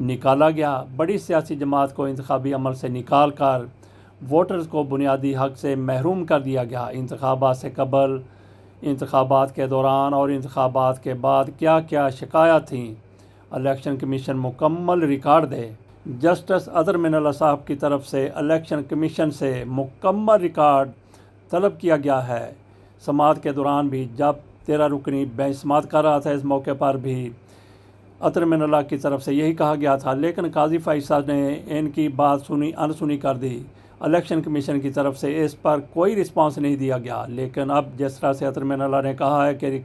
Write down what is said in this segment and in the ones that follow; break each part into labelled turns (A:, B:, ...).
A: نکالا گیا۔ بڑی سیاسی جماعت کو انتخابی عمل سے نکال کر ووٹرز کو بنیادی حق سے محروم کر دیا گیا۔ انتخابات سے قبل، انتخابات کے دوران اور انتخابات کے بعد کیا کیا شکایات تھیں؟ الیکشن کمیشن مکمل ریکارڈ دے۔ جسٹس اطہر من اللہ صاحب کی طرف سے الیکشن کمیشن سے مکمل ریکارڈ طلب کیا گیا ہے۔ سماعت کے دوران بھی جب 13 رکنی بینچ سماعت کر رہا تھا، اس موقع پر بھی اطہر من اللہ کی طرف سے یہی کہا گیا تھا، لیکن قاضی فائز صاحب نے ان کی بات انسنی کر دی۔ الیکشن کمیشن کی طرف سے اس پر کوئی رسپانس نہیں دیا گیا، لیکن اب جس طرح سے اطہر من اللہ نے کہا ہے کہ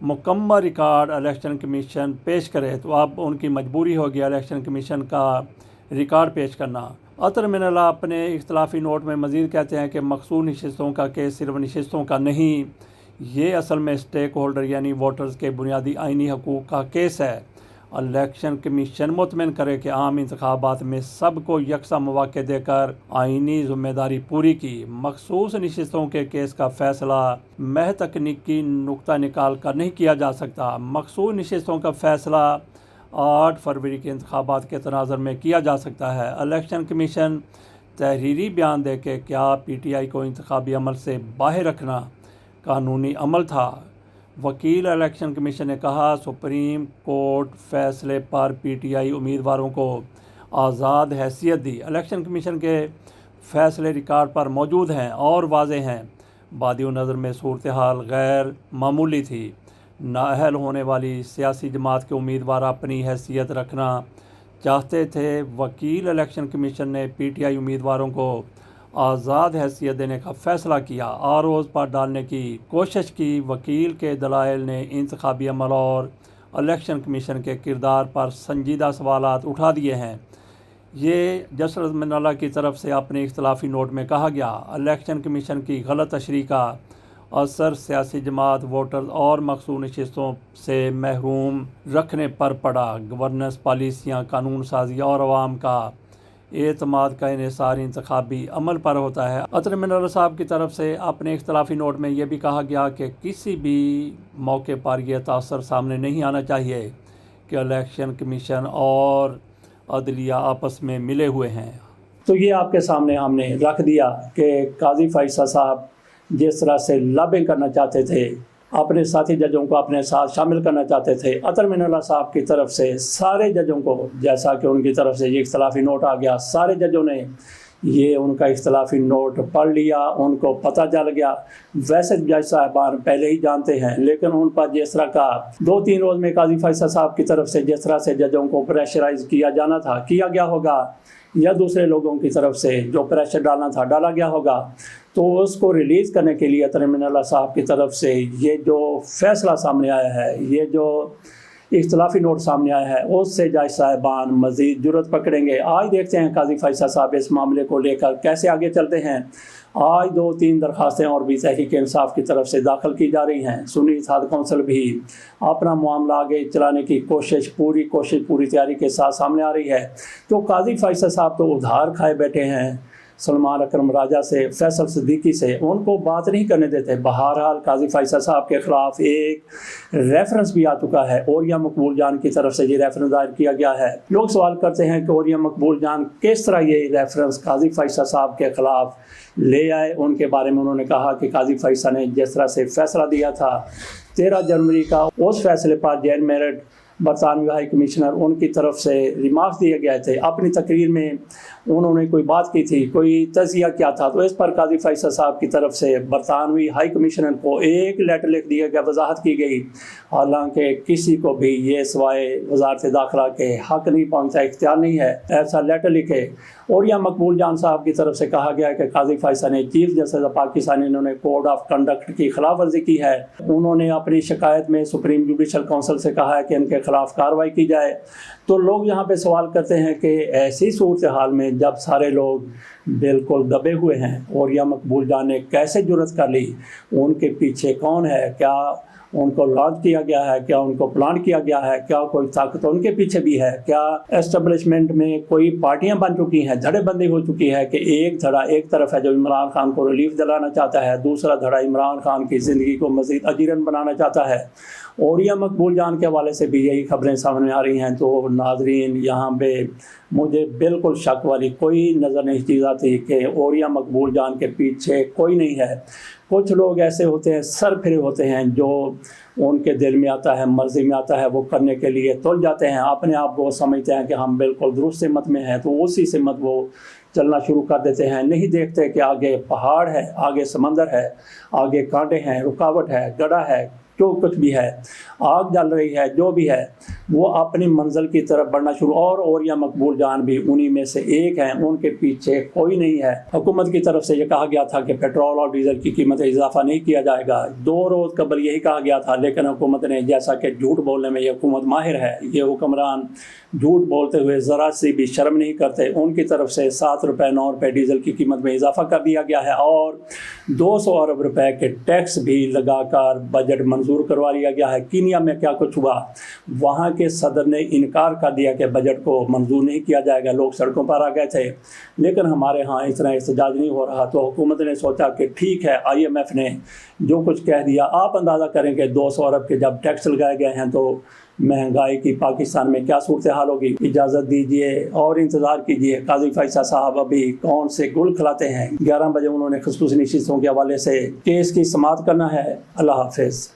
A: مکمل ریکارڈ الیکشن کمیشن پیش کرے، تو اب ان کی مجبوری ہوگی الیکشن کمیشن کا ریکارڈ پیش کرنا۔ اطہر من اللہ اپنے اختلافی نوٹ میں مزید کہتے ہیں کہ مخصوص نشستوں کا کیس صرف نشستوں کا نہیں، یہ اصل میں اسٹیک ہولڈر یعنی ووٹرز کے بنیادی آئینی حقوق کا کیس ہے۔ الیکشن کمیشن مطمئن کرے کہ عام انتخابات میں سب کو یکساں مواقع دے کر آئینی ذمہ داری پوری کی۔ مخصوص نشستوں کے کیس کا فیصلہ محض تکنیکی نقطہ نکال کر نہیں کیا جا سکتا۔ مخصوص نشستوں کا فیصلہ 8 فروری کے انتخابات کے تناظر میں کیا جا سکتا ہے۔ الیکشن کمیشن تحریری بیان دے کہ کیا پی ٹی آئی کو انتخابی عمل سے باہر رکھنا قانونی عمل تھا۔ وکیل الیکشن کمیشن نے کہا، سپریم کورٹ فیصلے پر پی ٹی آئی امیدواروں کو آزاد حیثیت دی۔ الیکشن کمیشن کے فیصلے ریکارڈ پر موجود ہیں اور واضح ہیں۔ بادی نظر میں صورتحال غیر معمولی تھی۔ نااہل ہونے والی سیاسی جماعت کے امیدوار اپنی حیثیت رکھنا چاہتے تھے۔ وکیل الیکشن کمیشن نے پی ٹی آئی امیدواروں کو آزاد حیثیت دینے کا فیصلہ کیا، آروز پر ڈالنے کی کوشش کی۔ وکیل کے دلائل نے انتخابی عمل اور الیکشن کمیشن کے کردار پر سنجیدہ سوالات اٹھا دیے ہیں۔ یہ جسٹس اطہر من اللہ کی طرف سے اپنے اختلافی نوٹ میں کہا گیا۔ الیکشن کمیشن کی غلط تشریح کا اثر سیاسی جماعت، ووٹرز اور مخصوص نشستوں سے محروم رکھنے پر پڑا۔ گورننس پالیسیاں، قانون سازی اور عوام کا اعتماد کا انحصار انتخابی عمل پر ہوتا ہے۔ اطہر من اللہ صاحب کی طرف سے اپنے اختلافی نوٹ میں یہ بھی کہا گیا کہ کسی بھی موقع پر یہ تاثر سامنے نہیں آنا چاہیے کہ الیکشن کمیشن اور عدلیہ آپس میں ملے ہوئے ہیں۔ تو یہ آپ کے سامنے ہم نے رکھ دیا کہ قاضی فائز صاحب جس طرح سے لابنگ کرنا چاہتے تھے، اپنے ساتھی ججوں کو اپنے ساتھ شامل کرنا چاہتے تھے، اطہر من اللہ صاحب کی طرف سے سارے ججوں کو، جیسا کہ ان کی طرف سے یہ اختلافی نوٹ آ گیا، سارے ججوں نے یہ ان کا اختلافی نوٹ پڑھ لیا، ان کو پتہ چل گیا۔ ویسے جج صاحبان پہلے ہی جانتے ہیں، لیکن ان پر جس طرح کا 2-3 روز میں قاضی فائز صاحب کی طرف سے جس طرح سے ججوں کو پریشرائز کیا جانا تھا کیا گیا ہوگا، یا دوسرے لوگوں کی طرف سے جو پریشر ڈالنا تھا ڈالا گیا ہوگا، تو اس کو ریلیز کرنے کے لیے اطہر من اللہ صاحب کی طرف سے یہ جو فیصلہ سامنے آیا ہے، یہ جو اختلافی نوٹ سامنے آیا ہے، اس سے جج صاحبان مزید جرأت پکڑیں گے۔ آج دیکھتے ہیں قاضی فائز صاحب اس معاملے کو لے کر کیسے آگے چلتے ہیں۔ آج 2-3 درخواستیں اور بھی تحریک انصاف کی طرف سے داخل کی جا رہی ہیں۔ سنی اتحاد کونسل بھی اپنا معاملہ آگے چلانے کی پوری تیاری کے ساتھ سامنے آ رہی ہے۔ تو قاضی فائز صاحب تو ادھار کھائے بیٹھے ہیں سلمان اکرم راجہ سے، فیصل صدیقی سے، ان کو بات نہیں کرنے دیتے۔ بہرحال قاضی فائز صاحب کے خلاف ایک ریفرنس بھی آ چکا ہے، اوریا مقبول جان کی طرف سے یہ ریفرنس دائر کیا گیا ہے۔ لوگ سوال کرتے ہیں کہ اوریا مقبول جان کس طرح یہ ریفرنس قاضی فائز صاحب کے خلاف لے آئے۔ ان کے بارے میں انہوں نے کہا کہ قاضی فائز نے جس طرح سے فیصلہ دیا تھا 13 جنوری کا، اس فیصلے پر جین میرٹ برطانوی ہائی کمشنر ان کی طرف سے ریمارکس دیے گئے تھے۔ اپنی تقریر میں انہوں نے کوئی بات کی تھی، کوئی تجزیہ کیا تھا، تو اس پر قاضی فائز صاحب کی طرف سے برطانوی ہائی کمشنر کو ایک لیٹر لکھ دیا گیا، وضاحت کی گئی، حالانکہ کسی کو بھی یہ سوائے وزارت داخلہ کے حق نہیں پہنچتا، اختیار نہیں ہے ایسا لیٹر لکھے۔ اور یہ مقبول جان صاحب کی طرف سے کہا گیا کہ قاضی فائز نے چیف جسٹس آف پاکستان، انہوں نے کوڈ آف کنڈکٹ کی خلاف ورزی کی ہے۔ انہوں نے اپنی شکایت میں سپریم جوڈیشل کونسل سے کہا ہے کہ ان کے خلاف کارروائی کی جائے۔ تو لوگ یہاں پہ سوال کرتے ہیں کہ ایسی صورتحال میں جب سارے لوگ بالکل دبے ہوئے ہیں، اور یہ مقبول جان نے کیسے جرأت کر لی؟ ان کے پیچھے کون ہے؟ کیا ان کو لانچ کیا گیا ہے، کیا ان کو پلان کیا گیا ہے، کیا کوئی طاقت ان کے پیچھے بھی ہے، کیا اسٹیبلشمنٹ میں کوئی پارٹیاں بن چکی ہیں، دھڑے بندی ہو چکی ہے کہ ایک دھڑا ایک طرف ہے جو عمران خان کو ریلیف دلانا چاہتا ہے، دوسرا دھڑا عمران خان کی زندگی کو مزید اجیرن بنانا چاہتا ہے۔ اور یہ مقبول جان کے حوالے سے بھی یہی خبریں سامنے آ رہی ہیں۔ تو ناظرین، یہاں پہ مجھے بالکل شک والی کوئی نظر نہیں چیز آتی کہ اوریا مقبول جان کے پیچھے کوئی نہیں ہے۔ کچھ لوگ ایسے ہوتے ہیں، سر پھرے ہوتے ہیں، جو ان کے دل میں آتا ہے، مرضی میں آتا ہے، وہ کرنے کے لیے تل جاتے ہیں، اپنے آپ کو سمجھتے ہیں کہ ہم بالکل درست سمت میں ہیں، تو اسی سمت وہ چلنا شروع کر دیتے ہیں۔ نہیں دیکھتے کہ آگے پہاڑ ہے، آگے سمندر ہے، آگے کانٹے ہیں، رکاوٹ ہے، گڑھا ہے، جو کچھ بھی ہے، آگ جل رہی ہے، جو بھی ہے، وہ اپنی منزل کی طرف بڑھنا شروع۔ اور یہ مقبول جان بھی انہی میں سے ایک ہیں، ان کے پیچھے کوئی نہیں ہے۔ حکومت کی طرف سے یہ کہا گیا تھا کہ پیٹرول اور ڈیزل کی قیمتیں اضافہ نہیں کیا جائے گا، 2 روز قبل یہی کہا گیا تھا، لیکن حکومت نے، جیسا کہ جھوٹ بولنے میں یہ حکومت ماہر ہے، یہ حکمران جھوٹ بولتے ہوئے ذرا سی بھی شرم نہیں کرتے، ان کی طرف سے 7 روپے 9 روپے ڈیزل کی قیمت میں اضافہ کر دیا گیا ہے، اور 200 ارب روپے کے ٹیکس بھی لگا کر بجٹ منظور کروا لیا گیا ہے۔ کینیا میں کیا کچھ ہوا، وہاں کے صدر نے انکار کر دیا کہ بجٹ کو منظور نہیں کیا جائے گا، لوگ سڑکوں پر آ گئے تھے، لیکن ہمارے ہاں اتنا احتجاج نہیں ہو رہا۔ تو حکومت نے سوچا کہ ٹھیک ہے، IMF نے جو کچھ کہہ دیا، آپ اندازہ کریں کہ 200 ارب کے جب ٹیکس لگائے گئے ہیں تو مہنگائی کی پاکستان میں کیا صورتحال ہوگی۔ اجازت دیجئے اور انتظار کیجئے، قاضی فیصل صاحب ابھی کون سے گل کھلاتے ہیں۔ 11 بجے انہوں نے خصوصی نشستوں کے حوالے سے کیس کی سماعت کرنا ہے۔ اللہ حافظ۔